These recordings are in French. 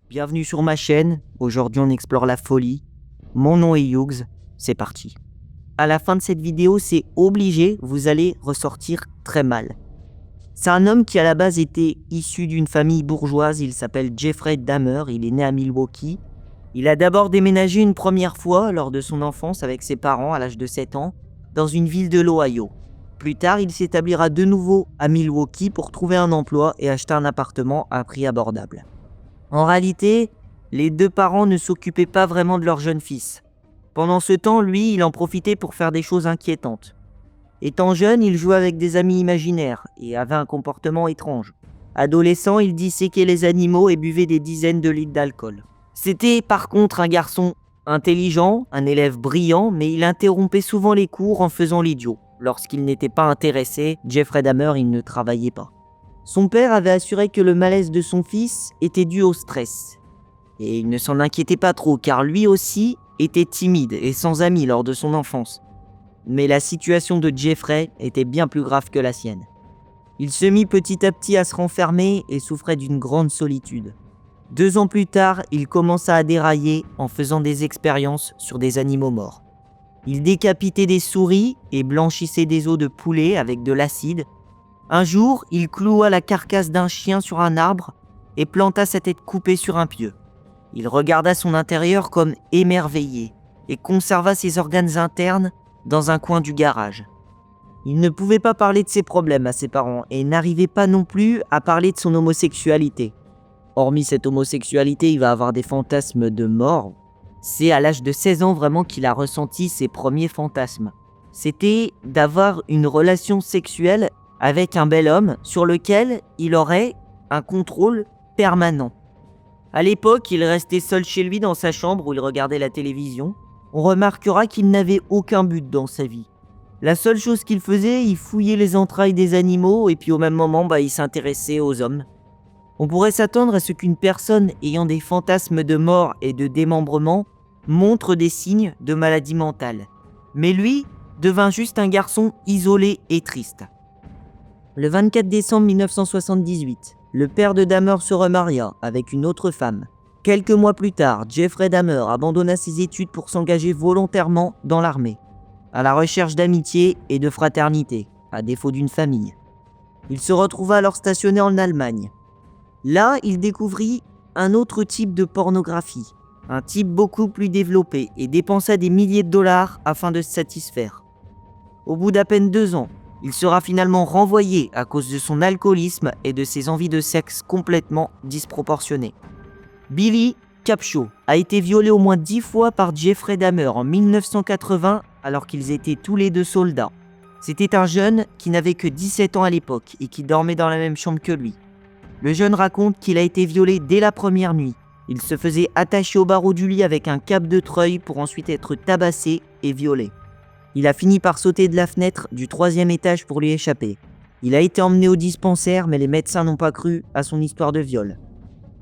Bienvenue sur ma chaîne, aujourd'hui on explore la folie. Mon nom est Hughes, c'est parti. À la fin de cette vidéo, c'est obligé, vous allez ressortir très mal. C'est un homme qui à la base était issu d'une famille bourgeoise, il s'appelle Jeffrey Dahmer, il est né à Milwaukee. Il a d'abord déménagé une première fois lors de son enfance avec ses parents à l'âge de 7 ans, dans une ville de l'Ohio. Plus tard, il s'établira de nouveau à Milwaukee pour trouver un emploi et acheter un appartement à prix abordable. En réalité, les deux parents ne s'occupaient pas vraiment de leur jeune fils. Pendant ce temps, lui, il en profitait pour faire des choses inquiétantes. Étant jeune, il jouait avec des amis imaginaires et avait un comportement étrange. Adolescent, il disséquait les animaux et buvait des dizaines de litres d'alcool. C'était par contre un garçon intelligent, un élève brillant, mais il interrompait souvent les cours en faisant l'idiot. Lorsqu'il n'était pas intéressé, Jeffrey Dahmer, il ne travaillait pas. Son père avait assuré que le malaise de son fils était dû au stress. Et il ne s'en inquiétait pas trop car lui aussi était timide et sans amis lors de son enfance. Mais la situation de Jeffrey était bien plus grave que la sienne. Il se mit petit à petit à se renfermer et souffrait d'une grande solitude. 2 ans plus tard, il commença à dérailler en faisant des expériences sur des animaux morts. Il décapitait des souris et blanchissait des os de poulet avec de l'acide. Un jour, il cloua la carcasse d'un chien sur un arbre et planta sa tête coupée sur un pieu. Il regarda son intérieur comme émerveillé et conserva ses organes internes dans un coin du garage. Il ne pouvait pas parler de ses problèmes à ses parents et n'arrivait pas non plus à parler de son homosexualité. Hormis cette homosexualité, il va avoir des fantasmes de mort. C'est à l'âge de 16 ans vraiment qu'il a ressenti ses premiers fantasmes. C'était d'avoir une relation sexuelle avec un bel homme sur lequel il aurait un contrôle permanent. À l'époque, il restait seul chez lui dans sa chambre où il regardait la télévision. On remarquera qu'il n'avait aucun but dans sa vie. La seule chose qu'il faisait, il fouillait les entrailles des animaux et puis au même moment, il s'intéressait aux hommes. On pourrait s'attendre à ce qu'une personne ayant des fantasmes de mort et de démembrement montre des signes de maladie mentale. Mais lui devint juste un garçon isolé et triste. Le 24 décembre 1978, le père de Dahmer se remaria avec une autre femme. Quelques mois plus tard, Jeffrey Dahmer abandonna ses études pour s'engager volontairement dans l'armée, à la recherche d'amitié et de fraternité, à défaut d'une famille. Il se retrouva alors stationné en Allemagne. Là, il découvrit un autre type de pornographie, un type beaucoup plus développé, et dépensa des milliers de dollars afin de se satisfaire. Au bout d'à peine 2 ans, il sera finalement renvoyé à cause de son alcoolisme et de ses envies de sexe complètement disproportionnées. Billy Capshaw a été violé au moins 10 fois par Jeffrey Dahmer en 1980 alors qu'ils étaient tous les deux soldats. C'était un jeune qui n'avait que 17 ans à l'époque et qui dormait dans la même chambre que lui. Le jeune raconte qu'il a été violé dès la première nuit. Il se faisait attacher au barreau du lit avec un câble de treuil pour ensuite être tabassé et violé. Il a fini par sauter de la fenêtre du 3e étage pour lui échapper. Il a été emmené au dispensaire, mais les médecins n'ont pas cru à son histoire de viol.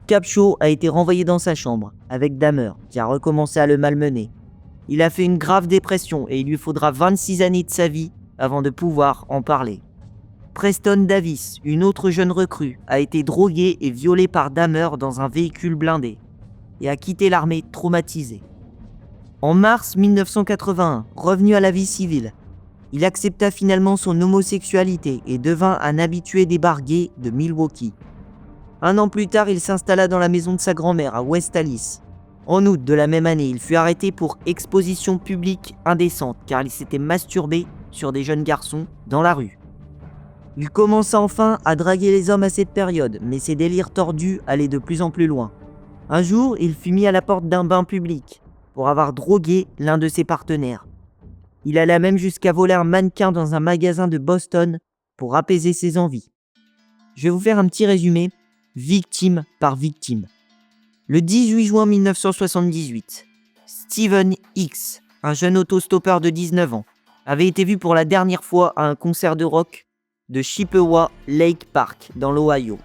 Capshaw a été renvoyé dans sa chambre, avec Dahmer, qui a recommencé à le malmener. Il a fait une grave dépression et il lui faudra 26 années de sa vie avant de pouvoir en parler. Preston Davis, une autre jeune recrue, a été droguée et violée par Dahmer dans un véhicule blindé et a quitté l'armée traumatisé. En mars 1981, revenu à la vie civile, il accepta finalement son homosexualité et devint un habitué des bars gays de Milwaukee. 1 an plus tard, il s'installa dans la maison de sa grand-mère à West Allis. En août de la même année, il fut arrêté pour exposition publique indécente car il s'était masturbé sur des jeunes garçons dans la rue. Il commença enfin à draguer les hommes à cette période, mais ses délires tordus allaient de plus en plus loin. Un jour, il fut mis à la porte d'un bain public pour avoir drogué l'un de ses partenaires. Il alla même jusqu'à voler un mannequin dans un magasin de Boston pour apaiser ses envies. Je vais vous faire un petit résumé, victime par victime. Le 18 juin 1978, Steven Hicks, un jeune autostoppeur de 19 ans, avait été vu pour la dernière fois à un concert de rock de Chippewa Lake Park dans l'Ohio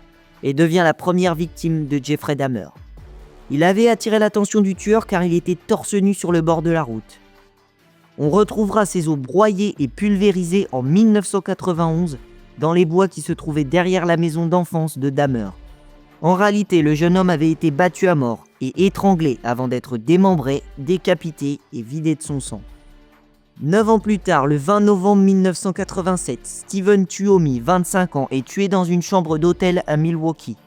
et devient la première victime de Jeffrey Dahmer. Il avait attiré l'attention du tueur car il était torse nu sur le bord de la route. On retrouvera ses os broyés et pulvérisés en 1991 dans les bois qui se trouvaient derrière la maison d'enfance de Dahmer. En réalité, le jeune homme avait été battu à mort et étranglé avant d'être démembré, décapité et vidé de son sang. 9 ans plus tard, le 20 novembre 1987, Steven Tuomi, 25 ans, est tué dans une chambre d'hôtel à Milwaukee.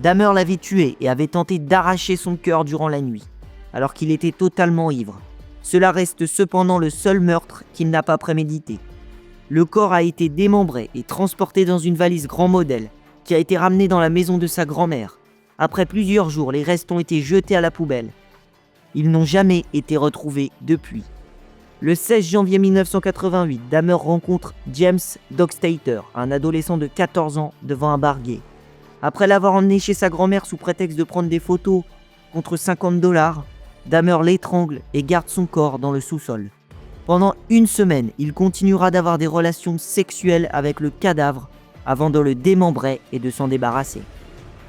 Dahmer l'avait tué et avait tenté d'arracher son cœur durant la nuit, alors qu'il était totalement ivre. Cela reste cependant le seul meurtre qu'il n'a pas prémédité. Le corps a été démembré et transporté dans une valise grand modèle, qui a été ramenée dans la maison de sa grand-mère. Après plusieurs jours, les restes ont été jetés à la poubelle. Ils n'ont jamais été retrouvés depuis. Le 16 janvier 1988, Dahmer rencontre James Dockstader, un adolescent de 14 ans, devant un bar gay. Après l'avoir emmené chez sa grand-mère sous prétexte de prendre des photos contre $50, Dahmer l'étrangle et garde son corps dans le sous-sol. Pendant une semaine, il continuera d'avoir des relations sexuelles avec le cadavre avant de le démembrer et de s'en débarrasser.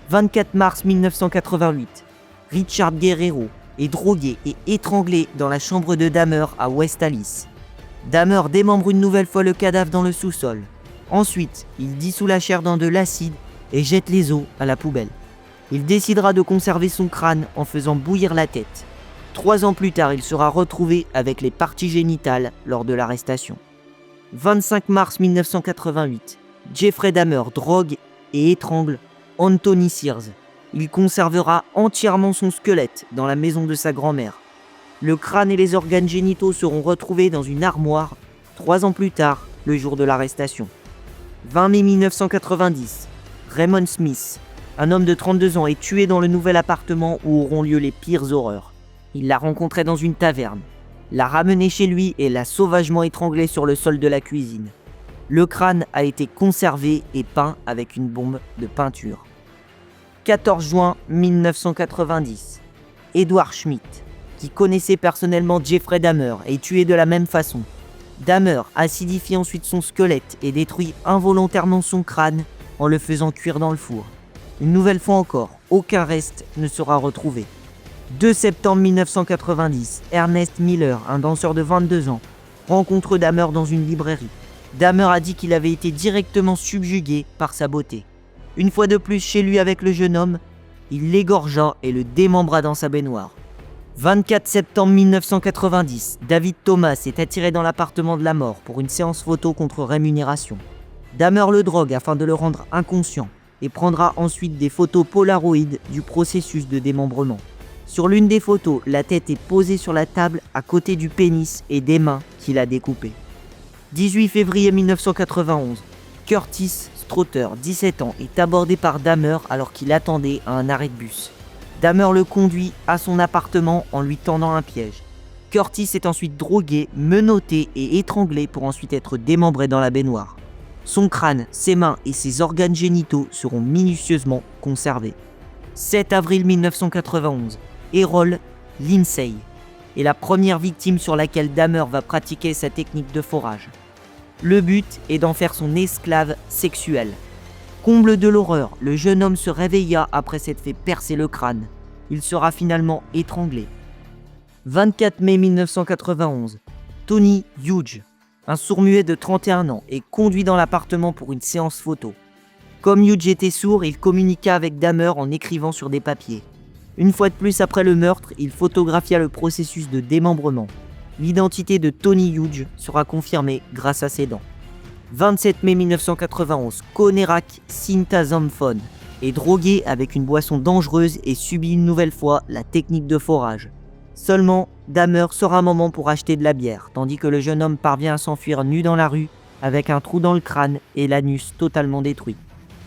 24 mars 1988, Richard Guerrero est drogué et étranglé dans la chambre de Dahmer à West Allis. Dahmer démembre une nouvelle fois le cadavre dans le sous-sol. Ensuite, il dissout la chair dans de l'acide et jette les os à la poubelle. Il décidera de conserver son crâne en faisant bouillir la tête. 3 ans plus tard, il sera retrouvé avec les parties génitales lors de l'arrestation. 25 mars 1988, Jeffrey Dahmer drogue et étrangle Anthony Sears. Il conservera entièrement son squelette dans la maison de sa grand-mère. Le crâne et les organes génitaux seront retrouvés dans une armoire 3 ans plus tard, le jour de l'arrestation. 20 mai 1990, Raymond Smith, un homme de 32 ans, est tué dans le nouvel appartement où auront lieu les pires horreurs. Il l'a rencontré dans une taverne, l'a ramené chez lui et l'a sauvagement étranglé sur le sol de la cuisine. Le crâne a été conservé et peint avec une bombe de peinture. 14 juin 1990, Edward Schmidt, qui connaissait personnellement Jeffrey Dahmer, est tué de la même façon. Dahmer acidifie ensuite son squelette et détruit involontairement son crâne en le faisant cuire dans le four. Une nouvelle fois encore, aucun reste ne sera retrouvé. 2 septembre 1990, Ernest Miller, un danseur de 22 ans, rencontre Dahmer dans une librairie. Dahmer a dit qu'il avait été directement subjugué par sa beauté. Une fois de plus chez lui avec le jeune homme, il l'égorgea et le démembra dans sa baignoire. 24 septembre 1990, David Thomas est attiré dans l'appartement de la mort pour une séance photo contre rémunération. Dahmer le drogue afin de le rendre inconscient et prendra ensuite des photos Polaroid du processus de démembrement. Sur l'une des photos, la tête est posée sur la table à côté du pénis et des mains qu'il a découpées. 18 février 1991, Curtis Strother, 17 ans, est abordé par Dahmer alors qu'il attendait à un arrêt de bus. Dahmer le conduit à son appartement en lui tendant un piège. Curtis est ensuite drogué, menotté et étranglé pour ensuite être démembré dans la baignoire. Son crâne, ses mains et ses organes génitaux seront minutieusement conservés. 7 avril 1991, Errol Lindsay est la première victime sur laquelle Dahmer va pratiquer sa technique de forage. Le but est d'en faire son esclave sexuel. Comble de l'horreur, le jeune homme se réveilla après s'être fait percer le crâne. Il sera finalement étranglé. 24 mai 1991, Tony Hughes, un sourd-muet de 31 ans, est conduit dans l'appartement pour une séance photo. Comme Hughes était sourd, il communiqua avec Dahmer en écrivant sur des papiers. Une fois de plus après le meurtre, il photographia le processus de démembrement. L'identité de Tony Hughes sera confirmée grâce à ses dents. 27 mai 1991, Konerak Sinthasomphone est drogué avec une boisson dangereuse et subit une nouvelle fois la technique de forage. Seulement, Dahmer sort un moment pour acheter de la bière, tandis que le jeune homme parvient à s'enfuir nu dans la rue avec un trou dans le crâne et l'anus totalement détruit.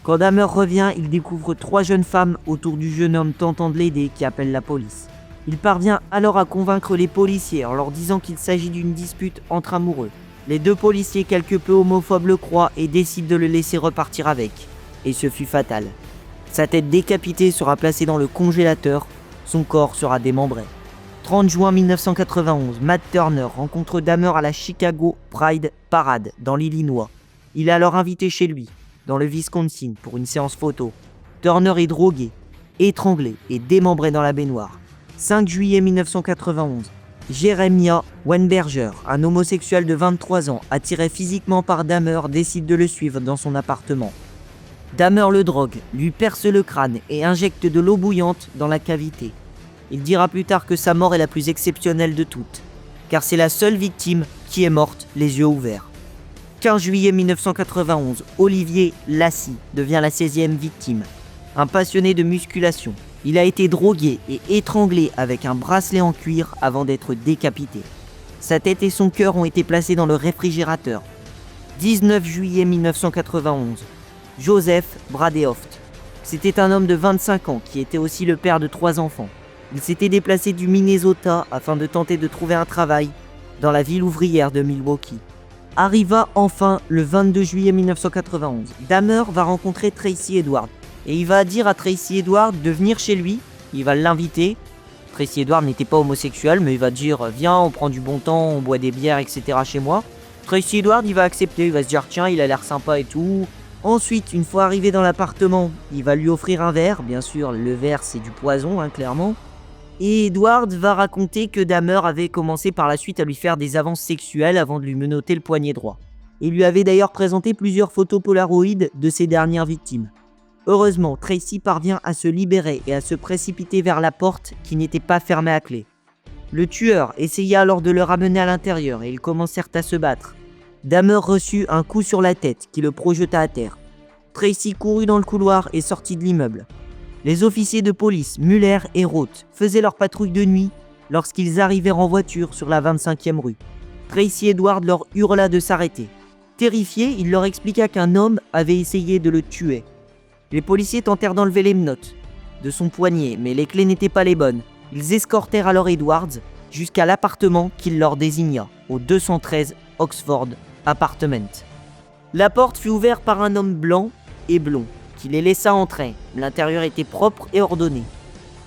Quand Dahmer revient, il découvre 3 jeunes femmes autour du jeune homme tentant de l'aider qui appelle la police. Il parvient alors à convaincre les policiers en leur disant qu'il s'agit d'une dispute entre amoureux. Les 2 policiers quelque peu homophobes le croient et décident de le laisser repartir avec. Et ce fut fatal. Sa tête décapitée sera placée dans le congélateur, son corps sera démembré. 30 juin 1991, Matt Turner rencontre Dahmer à la Chicago Pride Parade dans l'Illinois. Il est alors invité chez lui, dans le Wisconsin, pour une séance photo. Turner est drogué, étranglé et démembré dans la baignoire. 5 juillet 1991, Jeremiah Weinberger, un homosexuel de 23 ans, attiré physiquement par Dahmer, décide de le suivre dans son appartement. Dahmer le drogue, lui perce le crâne et injecte de l'eau bouillante dans la cavité. Il dira plus tard que sa mort est la plus exceptionnelle de toutes, car c'est la seule victime qui est morte les yeux ouverts. 15 juillet 1991, Olivier Lassie devient la 16e victime. Un passionné de musculation, il a été drogué et étranglé avec un bracelet en cuir avant d'être décapité. Sa tête et son cœur ont été placés dans le réfrigérateur. 19 juillet 1991, Joseph Bradehoft. C'était un homme de 25 ans qui était aussi le père de 3 enfants. Il s'était déplacé du Minnesota afin de tenter de trouver un travail dans la ville ouvrière de Milwaukee. Arriva enfin le 22 juillet 1991. Dahmer va rencontrer Tracy Edward et il va dire à Tracy Edward de venir chez lui. Il va l'inviter. Tracy Edward n'était pas homosexuel, mais il va dire viens, on prend du bon temps, on boit des bières, etc. chez moi. Tracy Edward, il va accepter, il va se dire tiens, il a l'air sympa et tout. Ensuite, une fois arrivé dans l'appartement, il va lui offrir un verre. Bien sûr, le verre c'est du poison, clairement. Et Edward va raconter que Dahmer avait commencé par la suite à lui faire des avances sexuelles avant de lui menotter le poignet droit. Il lui avait d'ailleurs présenté plusieurs photos Polaroid de ses dernières victimes. Heureusement, Tracy parvient à se libérer et à se précipiter vers la porte qui n'était pas fermée à clé. Le tueur essaya alors de le ramener à l'intérieur et ils commencèrent à se battre. Dahmer reçut un coup sur la tête qui le projeta à terre. Tracy courut dans le couloir et sortit de l'immeuble. Les officiers de police, Muller et Roth, faisaient leur patrouille de nuit lorsqu'ils arrivèrent en voiture sur la 25e rue. Tracy Edward leur hurla de s'arrêter. Terrifié, il leur expliqua qu'un homme avait essayé de le tuer. Les policiers tentèrent d'enlever les menottes de son poignet, mais les clés n'étaient pas les bonnes. Ils escortèrent alors Edwards jusqu'à l'appartement qu'il leur désigna, au 213 Oxford Apartment. La porte fut ouverte par un homme blanc et blond, qui les laissa entrer. L'intérieur était propre et ordonné.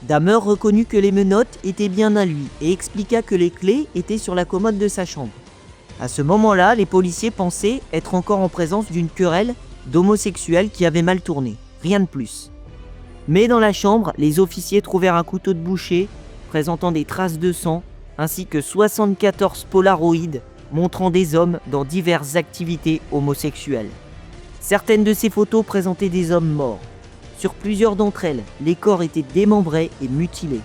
Dahmer reconnut que les menottes étaient bien à lui et expliqua que les clés étaient sur la commode de sa chambre. À ce moment-là, les policiers pensaient être encore en présence d'une querelle d'homosexuels qui avait mal tourné, rien de plus. Mais dans la chambre, les officiers trouvèrent un couteau de boucher présentant des traces de sang ainsi que 74 Polaroids montrant des hommes dans diverses activités homosexuelles. Certaines de ces photos présentaient des hommes morts. Sur plusieurs d'entre elles, les corps étaient démembrés et mutilés.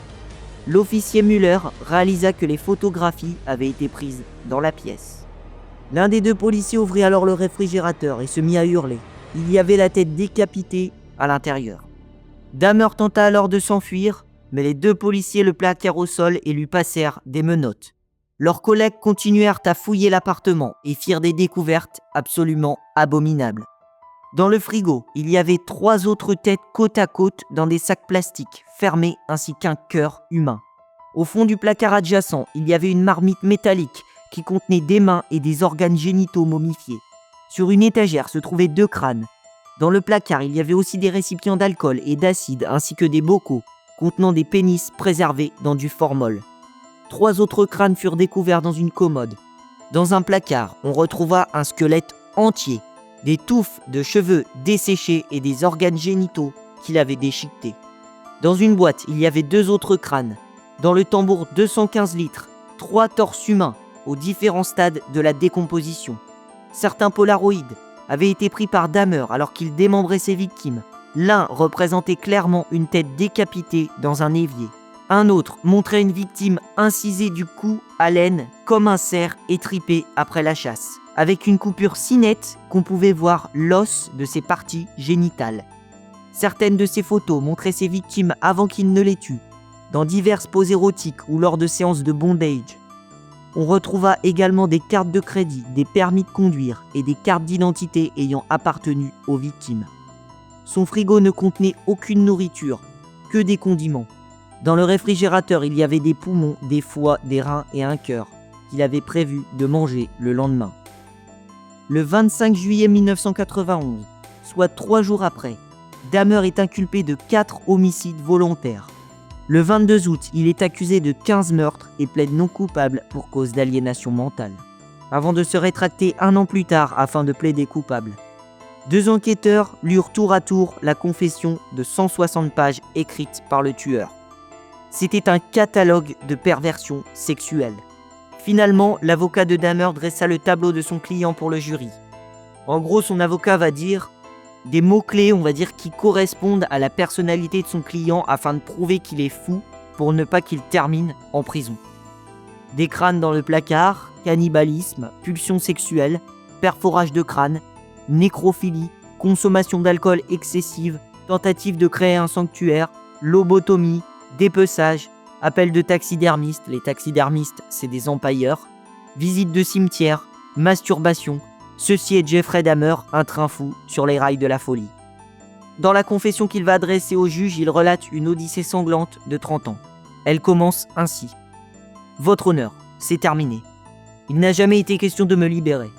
L'officier Muller réalisa que les photographies avaient été prises dans la pièce. L'un des 2 policiers ouvrit alors le réfrigérateur et se mit à hurler. Il y avait la tête décapitée à l'intérieur. Dahmer tenta alors de s'enfuir, mais les 2 policiers le plaquèrent au sol et lui passèrent des menottes. Leurs collègues continuèrent à fouiller l'appartement et firent des découvertes absolument abominables. Dans le frigo, il y avait 3 autres têtes côte à côte dans des sacs plastiques fermés ainsi qu'un cœur humain. Au fond du placard adjacent, il y avait une marmite métallique qui contenait des mains et des organes génitaux momifiés. Sur une étagère se trouvaient 2 crânes. Dans le placard, il y avait aussi des récipients d'alcool et d'acide ainsi que des bocaux contenant des pénis préservés dans du formol. 3 autres crânes furent découverts dans une commode. Dans un placard, on retrouva un squelette entier, des touffes de cheveux desséchés et des organes génitaux qu'il avait déchiquetés. Dans une boîte, il y avait 2 autres crânes. Dans le tambour 215 litres, 3 torses humains aux différents stades de la décomposition. Certains Polaroids avaient été pris par Dahmer alors qu'il démembrait ses victimes. L'un représentait clairement une tête décapitée dans un évier. Un autre montrait une victime incisée du cou à l'aine comme un cerf étripé après la chasse, avec une coupure si nette qu'on pouvait voir l'os de ses parties génitales. Certaines de ces photos montraient ses victimes avant qu'il ne les tue, dans diverses poses érotiques ou lors de séances de bondage. On retrouva également des cartes de crédit, des permis de conduire et des cartes d'identité ayant appartenu aux victimes. Son frigo ne contenait aucune nourriture, que des condiments. Dans le réfrigérateur, il y avait des poumons, des foies, des reins et un cœur qu'il avait prévu de manger le lendemain. Le 25 juillet 1991, soit 3 jours après, Dahmer est inculpé de 4 homicides volontaires. Le 22 août, il est accusé de 15 meurtres et plaide non coupable pour cause d'aliénation mentale, avant de se rétracter 1 an plus tard afin de plaider coupable. 2 enquêteurs lurent tour à tour la confession de 160 pages écrite par le tueur. C'était un catalogue de perversions sexuelles. Finalement, l'avocat de Dahmer dressa le tableau de son client pour le jury. En gros, son avocat va dire des mots-clés, on va dire, qui correspondent à la personnalité de son client afin de prouver qu'il est fou pour ne pas qu'il termine en prison. Des crânes dans le placard, cannibalisme, pulsion sexuelle, perforage de crâne, nécrophilie, consommation d'alcool excessive, tentative de créer un sanctuaire, lobotomie, dépeçage, appel de taxidermistes, les taxidermistes c'est des empailleurs, visite de cimetière, masturbation. Ceci est Jeffrey Dahmer, un train fou sur les rails de la folie. Dans la confession qu'il va adresser au juge, il relate une odyssée sanglante de 30 ans. Elle commence ainsi. Votre honneur, c'est terminé. Il n'a jamais été question de me libérer.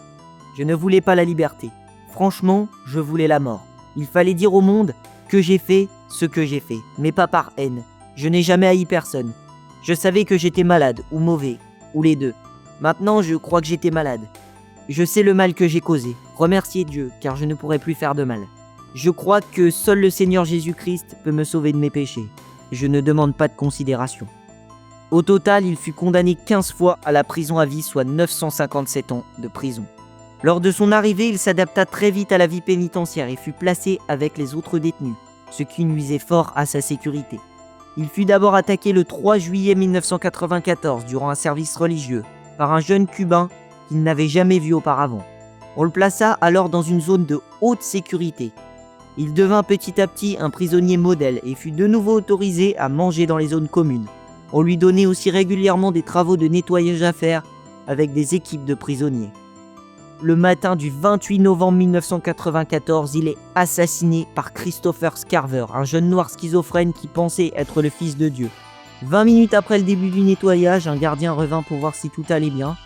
Je ne voulais pas la liberté. Franchement, je voulais la mort. Il fallait dire au monde que j'ai fait ce que j'ai fait, mais pas par haine. Je n'ai jamais haï personne. Je savais que j'étais malade ou mauvais, ou les deux. Maintenant, je crois que j'étais malade. Je sais le mal que j'ai causé. Remerciez Dieu, car je ne pourrai plus faire de mal. Je crois que seul le Seigneur Jésus-Christ peut me sauver de mes péchés. Je ne demande pas de considération. Au total, il fut condamné 15 fois à la prison à vie, soit 957 ans de prison. Lors de son arrivée, il s'adapta très vite à la vie pénitentiaire et fut placé avec les autres détenus, ce qui nuisait fort à sa sécurité. Il fut d'abord attaqué le 3 juillet 1994 durant un service religieux par un jeune Cubain qu'il n'avait jamais vu auparavant. On le plaça alors dans une zone de haute sécurité. Il devint petit à petit un prisonnier modèle et fut de nouveau autorisé à manger dans les zones communes. On lui donnait aussi régulièrement des travaux de nettoyage à faire avec des équipes de prisonniers. Le matin du 28 novembre 1994, il est assassiné par Christopher Scarver, un jeune noir schizophrène qui pensait être le fils de Dieu. 20 minutes après le début du nettoyage, un gardien revint pour voir si tout allait bien.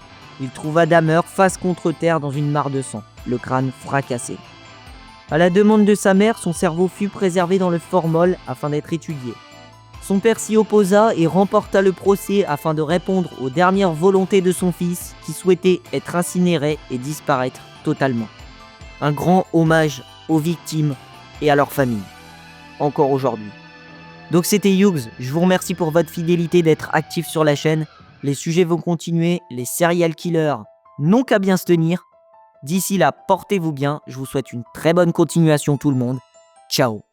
Il trouva Dahmer face contre terre dans une mare de sang, le crâne fracassé. À la demande de sa mère, son cerveau fut préservé dans le formol afin d'être étudié. Son père s'y opposa et remporta le procès afin de répondre aux dernières volontés de son fils qui souhaitait être incinéré et disparaître totalement. Un grand hommage aux victimes et à leurs familles, encore aujourd'hui. Donc c'était Hughes, je vous remercie pour votre fidélité d'être actif sur la chaîne. Les sujets vont continuer, les serial killers n'ont qu'à bien se tenir. D'ici là, portez-vous bien, je vous souhaite une très bonne continuation tout le monde. Ciao.